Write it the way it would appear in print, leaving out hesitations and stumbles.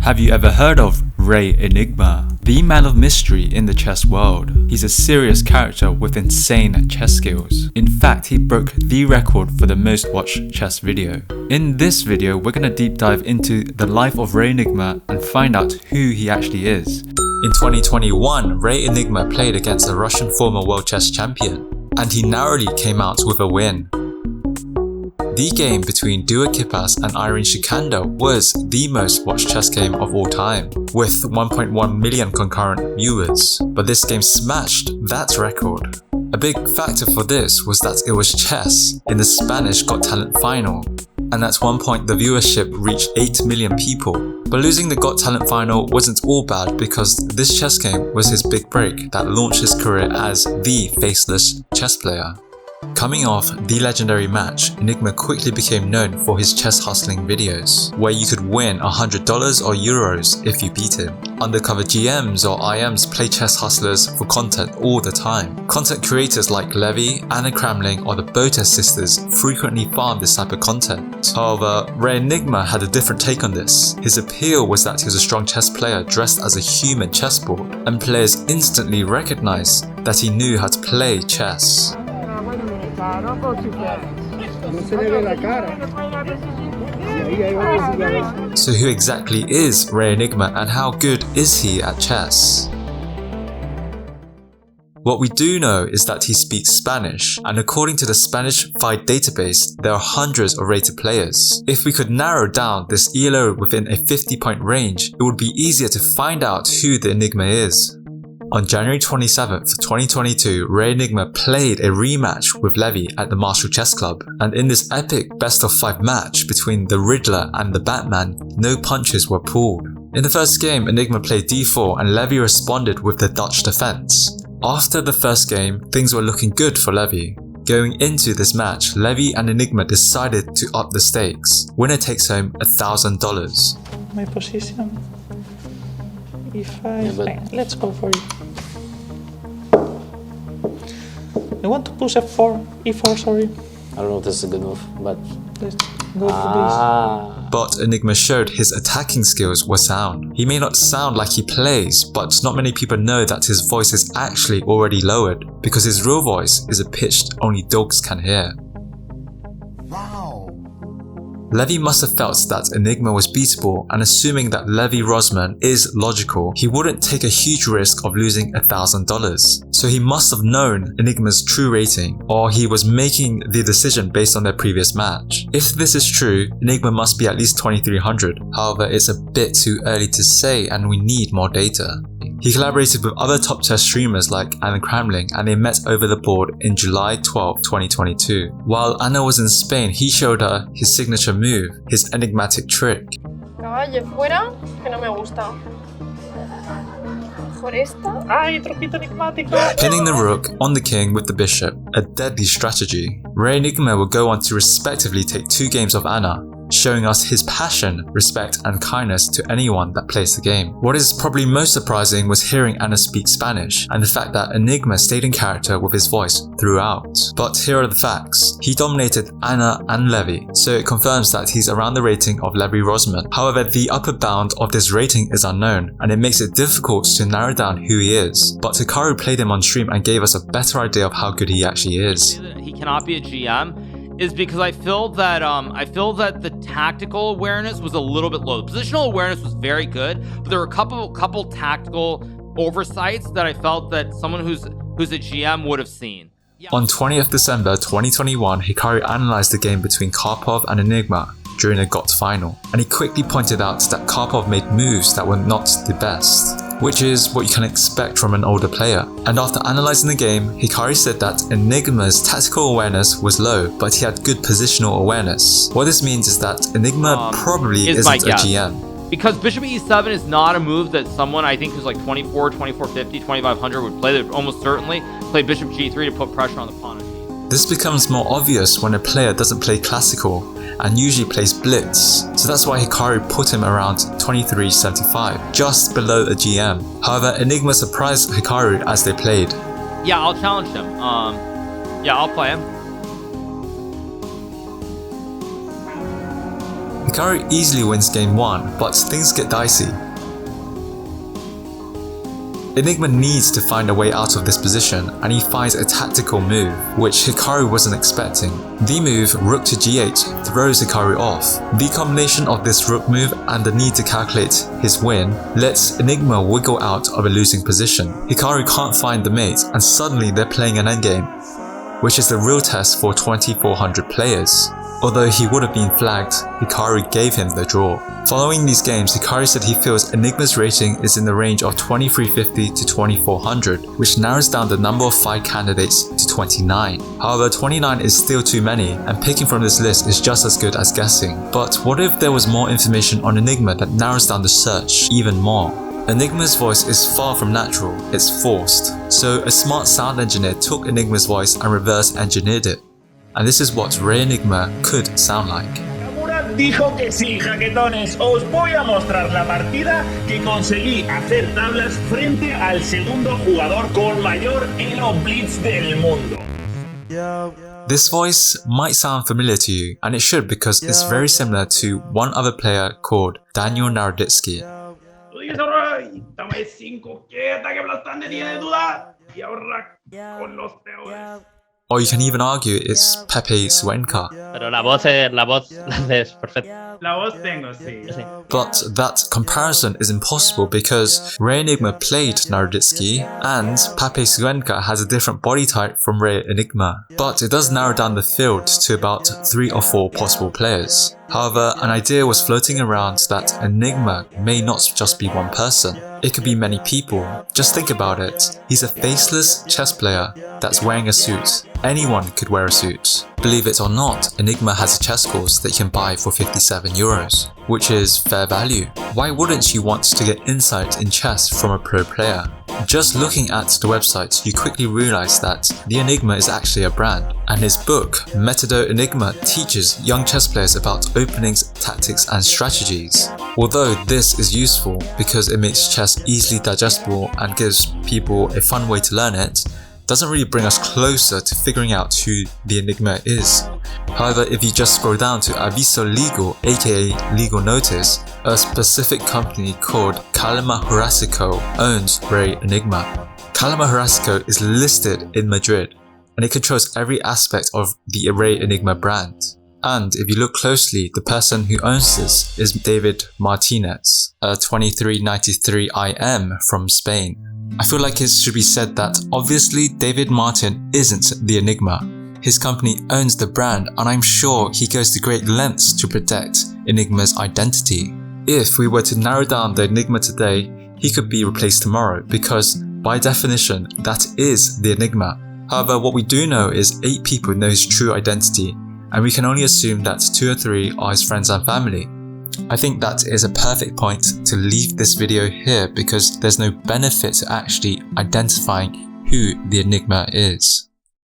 Have you ever heard of Enigma? The man of mystery in the chess world. He's a serious character with insane chess skills. In fact, he broke the record for the most watched chess video. In this video, we're gonna deep dive into the life of Enigma and find out who he actually is. In 2021, Enigma played against a Russian former world chess champion, and he narrowly came out with a win. The game between Gioan and Irene Shikanda was the most watched chess game of all time, with 1.1 million concurrent viewers. But this game smashed that record. A big factor for this was that it was chess in the Spanish Got Talent final, and at one point the viewership reached 8 million people. But losing the Got Talent final wasn't all bad, because this chess game was his big break that launched his career as the faceless chess player. Coming off the legendary match, Enigma quickly became known for his chess hustling videos, where you could win $100 or euros if you beat him. Undercover GMs or IMs play chess hustlers for content all the time. Content creators like Levy, Anna Kramling or the Bota sisters frequently farm this type of content. However, Enigma had a different take on this. His appeal was that he was a strong chess player dressed as a human chessboard, and players instantly recognized that he knew how to play chess. So who exactly is Enigma and how good is he at chess? What we do know is that he speaks Spanish, and according to the Spanish FIDE database, there are hundreds of rated players. If we could narrow down this ELO within a 50-point range, it would be easier to find out who the Enigma is. On January 27th, 2022, Enigma played a rematch with Levy at the Marshall Chess Club, and in this epic best-of-5 match between the Riddler and the Batman, no punches were pulled. In the first game, Enigma played d4 and Levy responded with the Dutch defense. After the first game, things were looking good for Levy. Going into this match, Levy and Enigma decided to up the stakes. Winner takes home $1,000. My position. Let's go for it. I want to push e4, sorry. I don't know if this is a good move, but... Let's go for this. But Enigma showed his attacking skills were sound. He may not sound like he plays, but not many people know that his voice is actually already lowered, because his real voice is a pitch only dogs can hear. Levy must have felt that Enigma was beatable, and assuming that Levy Rosman is logical, he wouldn't take a huge risk of losing $1,000. So he must have known Enigma's true rating, or he was making the decision based on their previous match. If this is true, Enigma must be at least 2300. However, it's a bit too early to say and we need more data. He collaborated with other top chess streamers like Anna Kramling, and they met over the board in July 12, 2022. While Anna was in Spain, he showed her his signature move, his enigmatic trick. Caballo fuera, que no me gusta. Por esta. Ay, tropito enigmático. Pinning the rook on the king with the bishop, a deadly strategy. Enigma will go on to respectively take 2 games of Anna, showing us his passion, respect and kindness to anyone that plays the game. What is probably most surprising was hearing Anna speak Spanish, and the fact that Enigma stayed in character with his voice throughout. But here are the facts. He dominated Anna and Levy, so it confirms that he's around the rating of Levy Rosman. However, the upper bound of this rating is unknown, and it makes it difficult to narrow down who he is. But Hikaru played him on stream and gave us a better idea of how good he actually is. He cannot be a GM. Is because I feel that the tactical awareness was a little bit low. The positional awareness was very good, but there were a couple tactical oversights that I felt that someone who's a GM would have seen. Yeah. On 20th December 2021, Hikaru analyzed the game between Karpov and Enigma during a GOT final, and he quickly pointed out that Karpov made moves that were not the best, which is what you can expect from an older player. And after analysing the game, Hikaru said that Enigma's tactical awareness was low, but he had good positional awareness. What this means is that Enigma probably isn't a GM. Because bishop e7 is not a move that someone I think who's like 24, 2450, 2500 would play. They would almost certainly play bishop g3 to put pressure on the pawn. This becomes more obvious when a player doesn't play classical and usually plays blitz, so that's why Hikaru put him around 2375, just below a GM. However, Enigma surprised Hikaru as they played. Yeah, I'll challenge him. Yeah, I'll play him. Hikaru easily wins game 1, but things get dicey. Enigma needs to find a way out of this position, and he finds a tactical move, which Hikaru wasn't expecting. The move, rook to g8, throws Hikaru off. The combination of this rook move and the need to calculate his win lets Enigma wiggle out of a losing position. Hikaru can't find the mate, and suddenly they're playing an endgame, which is the real test for 2400 players. Although he would have been flagged, Hikaru gave him the draw. Following these games, Hikaru said he feels Enigma's rating is in the range of 2350 to 2400, which narrows down the number of fight candidates to 29. However, 29 is still too many, and picking from this list is just as good as guessing. But what if there was more information on Enigma that narrows down the search even more? Enigma's voice is far from natural, it's forced. So a smart sound engineer took Enigma's voice and reverse engineered it. And this is what Rey Enigma could sound like. Dijo que sí, jaquetones, os voy a mostrar la partida que conseguí hacer tablas frente al segundo jugador con mayor elo blitz del mundo. This voice might sound familiar to you, and it should because it's very similar to one other player called Daniel Naroditsky. Or you can even argue it's Pepe Suenca. Pero la voz es perfecta. La voz tengo, sí. But that comparison is impossible because Rey Enigma played Naroditsky and Pepe Suenca has a different body type from Rey Enigma. But it does narrow down the field to about 3 or 4 possible players. However, an idea was floating around that Enigma may not just be one person. It could be many people. Just think about it. He's a faceless chess player that's wearing a suit. Anyone could wear a suit. Believe it or not, Enigma has a chess course that you can buy for €57, which is fair value. Why wouldn't you want to get insight in chess from a pro player? Just looking at the website, you quickly realize that the Enigma is actually a brand, and his book, Metodo Enigma, teaches young chess players about openings, tactics, and strategies. Although this is useful because it makes chess easily digestible and gives people a fun way to learn it, doesn't really bring us closer to figuring out who the Enigma is. However, if you just scroll down to Aviso Legal, aka Legal Notice, a specific company called Calima Jurasico owns Rey Enigma. Calima Jurasico is listed in Madrid, and it controls every aspect of the Rey Enigma brand. And if you look closely, the person who owns this is David Martinez, a 2393 IM from Spain. I feel like it should be said that obviously David Martin isn't the Enigma. His company owns the brand, and I'm sure he goes to great lengths to protect Enigma's identity. If we were to narrow down the Enigma today, he could be replaced tomorrow because, by definition, that is the Enigma. However, what we do know is 8 people know his true identity, and we can only assume that 2 or 3 are his friends and family. I think that is a perfect point to leave this video here because there's no benefit to actually identifying who the Enigma is.